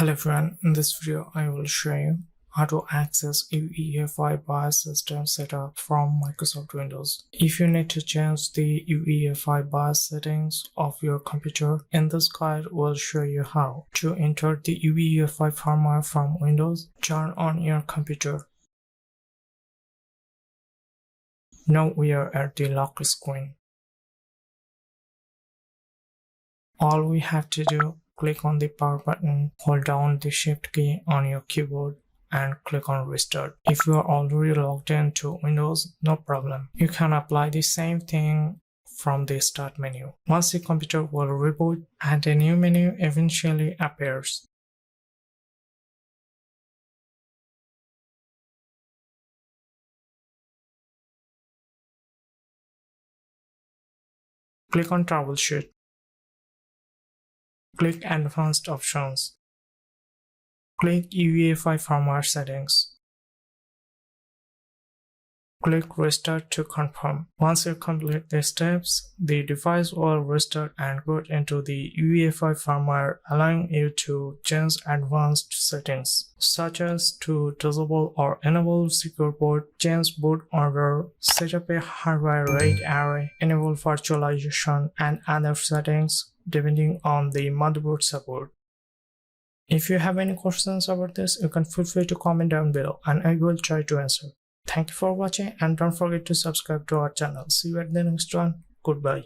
Hello everyone, in this video I will show you how to access UEFI BIOS system setup from Microsoft Windows. If you need to change the UEFI BIOS settings of your computer, in this guide we'll show you how to enter the UEFI firmware from Windows, turn on your computer. Now we are at the lock screen. All we have to do, click on the power button, hold down the shift key on your keyboard and click on restart. If you are already logged into Windows, no problem. You can apply the same thing from the start menu. Once the computer will reboot and a new menu eventually appears. Click on Troubleshoot. Click Advanced Options. Click UEFI Firmware Settings. Click Restart to confirm. Once you complete the steps, the device will restart and go into the UEFI firmware, allowing you to change advanced settings, such as to disable or enable secure boot, change boot order, set up a hardware RAID array, enable virtualization, and other settings depending on the motherboard support. If you have any questions about this, you can feel free to comment down below and I will try to answer. Thank you for watching and don't forget to subscribe to our channel. See you at the next one. Goodbye.